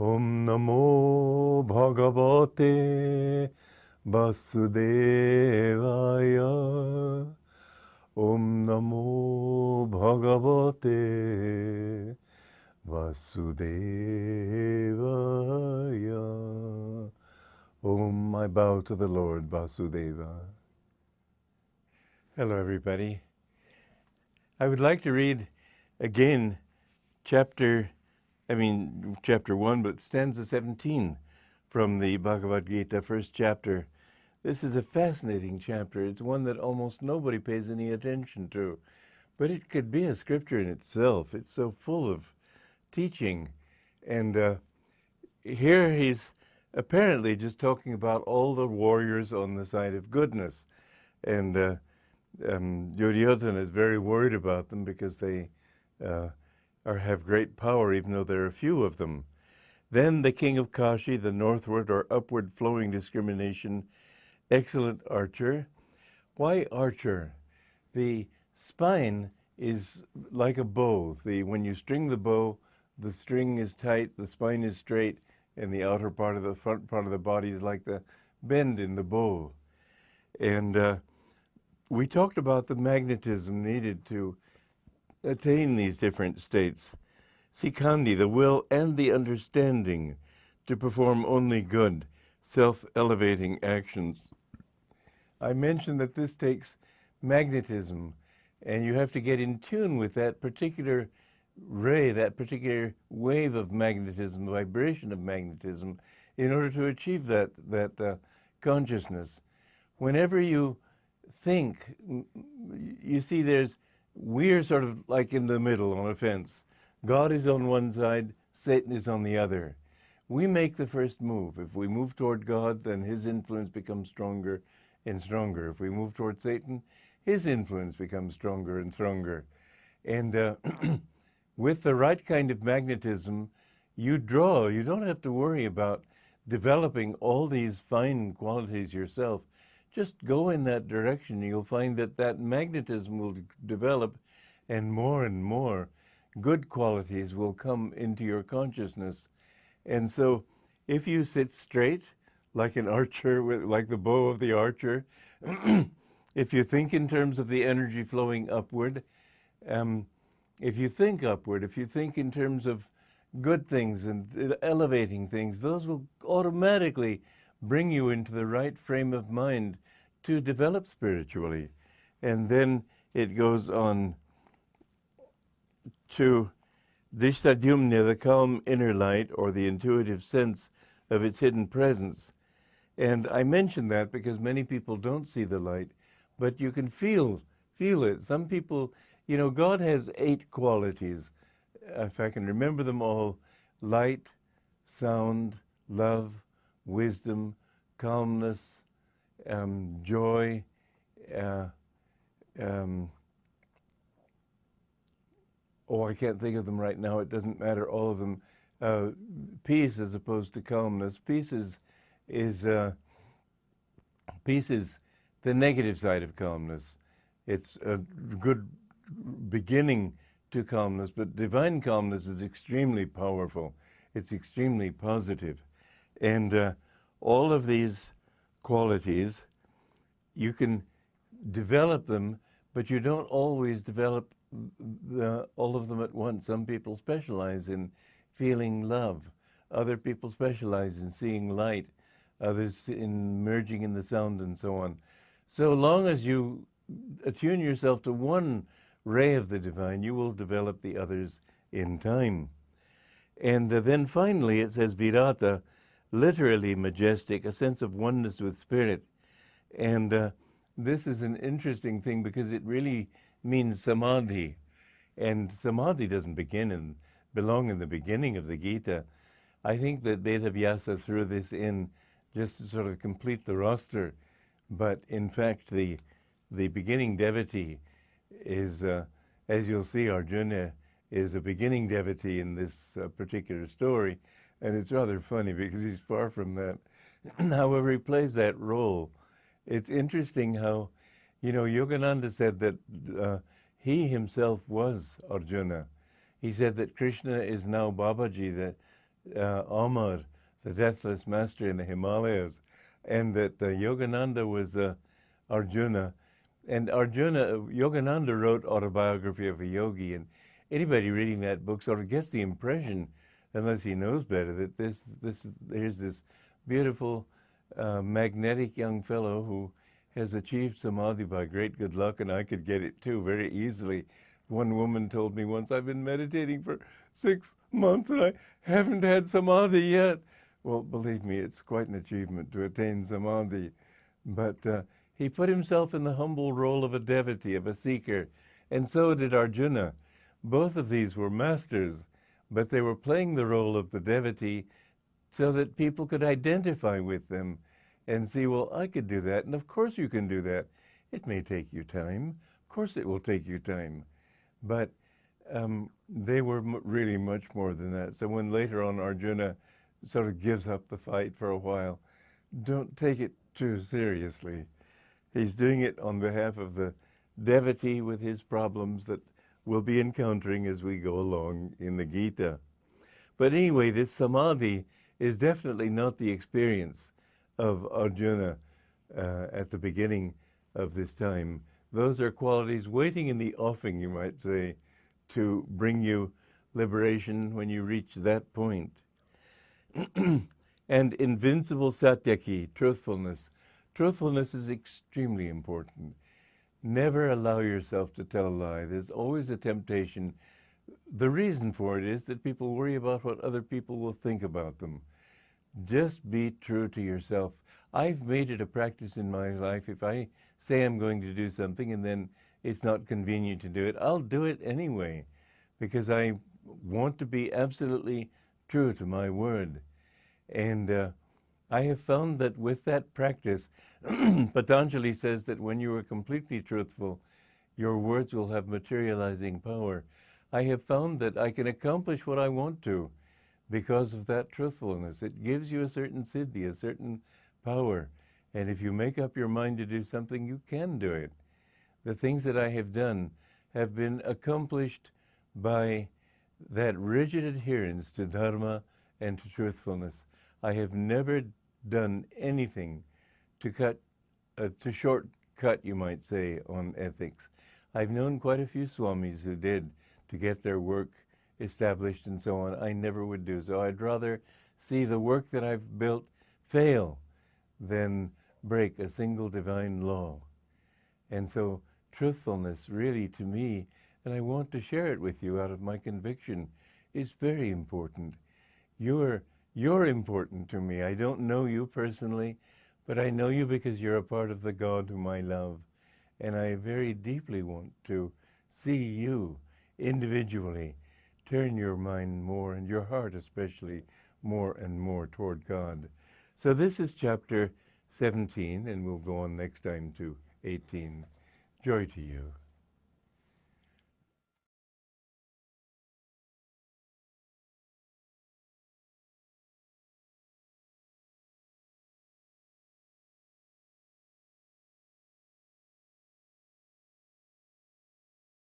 Om Namo Bhagavate Vasudevaya. Om Namo Bhagavate Vasudevaya. Om, I bow to the Lord Vasudeva. Hello, everybody. I would like to read again chapter 1, but stanza 17 from the Bhagavad Gita, first chapter. This is a fascinating chapter. It's one that almost nobody pays any attention to, but it could be a scripture in itself. It's so full of teaching. And here he's apparently just talking about all the warriors on the side of goodness. And Duryodhana is very worried about them because they have great power, even though there are few of them. Then the king of Kashi, the northward or upward flowing discrimination, excellent archer. Why archer? The spine is like a bow. When you string the bow, the string is tight, the spine is straight, and the outer part of the front part of the body is like the bend in the bow. And we talked about the magnetism needed to attain these different states. Sikandi, the will and the understanding to perform only good, self-elevating actions. I mentioned that this takes magnetism, and you have to get in tune with that particular ray, that particular wave of magnetism, vibration of magnetism, in order to achieve that consciousness. Whenever you think, you see we're sort of like in the middle on a fence. God is on one side, Satan is on the other. We make the first move. If we move toward God, then his influence becomes stronger and stronger. If we move toward Satan, his influence becomes stronger and stronger. And with the right kind of magnetism, you draw. You don't have to worry about developing all these fine qualities yourself. Just go in that direction. You'll find that magnetism will develop, and more good qualities will come into your consciousness. And so if you sit straight like an archer, like the bow of the archer, if you think in terms of the energy flowing upward, if you think upward, if you think in terms of good things and elevating things, those will automatically bring you into the right frame of mind to develop spiritually. And then it goes on to Drishtadhyumna, the calm inner light, or the intuitive sense of its hidden presence. And I mention that because many people don't see the light, but you can feel it. Some people, God has 8 qualities. If I can remember them all: light, sound, love, wisdom, calmness, joy, I can't think of them right now. It doesn't matter, all of them. Peace as opposed to calmness. Peace is the negative side of calmness. It's a good beginning to calmness, but divine calmness is extremely powerful. It's extremely positive. And all of these qualities, you can develop them, but you don't always develop all of them at once. Some people specialize in feeling love. Other people specialize in seeing light. Others in merging in the sound, and so on. So long as you attune yourself to one ray of the divine, you will develop the others in time. And then finally it says virata, literally majestic, a sense of oneness with spirit. And this is an interesting thing because it really means samadhi. And samadhi doesn't belong in the beginning of the Gita. I think that Vedavyasa threw this in just to sort of complete the roster. But in fact, the beginning devotee is, as you'll see, Arjuna is a beginning devotee in this particular story. And it's rather funny because he's far from that. However, he plays that role. It's interesting how, Yogananda said that he himself was Arjuna. He said that Krishna is now Babaji, Amar, the deathless master in the Himalayas, and that Yogananda was Arjuna. And Yogananda wrote Autobiography of a Yogi, and anybody reading that book sort of gets the impression, unless he knows better, that here's this beautiful, magnetic young fellow who has achieved samadhi by great good luck, and I could get it too very easily. One woman told me once, I've been meditating for 6 months and I haven't had samadhi yet. Well, believe me, it's quite an achievement to attain samadhi. But he put himself in the humble role of a devotee, of a seeker, and so did Arjuna. Both of these were masters, but they were playing the role of the devotee so that people could identify with them and see, well, I could do that, and of course you can do that. It may take you time. Of course it will take you time. But they were really much more than that. So when later on Arjuna sort of gives up the fight for a while, don't take it too seriously. He's doing it on behalf of the devotee with his problems that we'll be encountering as we go along in the Gita. But anyway, this samadhi is definitely not the experience of Arjuna at the beginning of this time. Those are qualities waiting in the offing, you might say, to bring you liberation when you reach that point. And invincible satyaki, truthfulness. Truthfulness is extremely important. Never allow yourself to tell a lie. There's always a temptation. The reason for it is that people worry about what other people will think about them. Just be true to yourself. I've made it a practice in my life. If I say I'm going to do something and then it's not convenient to do it, I'll do it anyway, because I want to be absolutely true to my word. And I have found that with that practice, Patanjali says that when you are completely truthful, your words will have materializing power. I have found that I can accomplish what I want to because of that truthfulness. It gives you a certain siddhi, a certain power. And if you make up your mind to do something, you can do it. The things that I have done have been accomplished by that rigid adherence to dharma and to truthfulness. I have never done anything to shortcut, you might say, on ethics. I've known quite a few swamis who did to get their work established and so on. I never would do so. I'd rather see the work that I've built fail than break a single divine law. And so truthfulness really to me, and I want to share it with you out of my conviction, is very important. You're important to me. I don't know you personally, but I know you because you're a part of the God whom I love. And I very deeply want to see you individually turn your mind more, and your heart especially, more and more toward God. So this is chapter 17, and we'll go on next time to 18. Joy to you.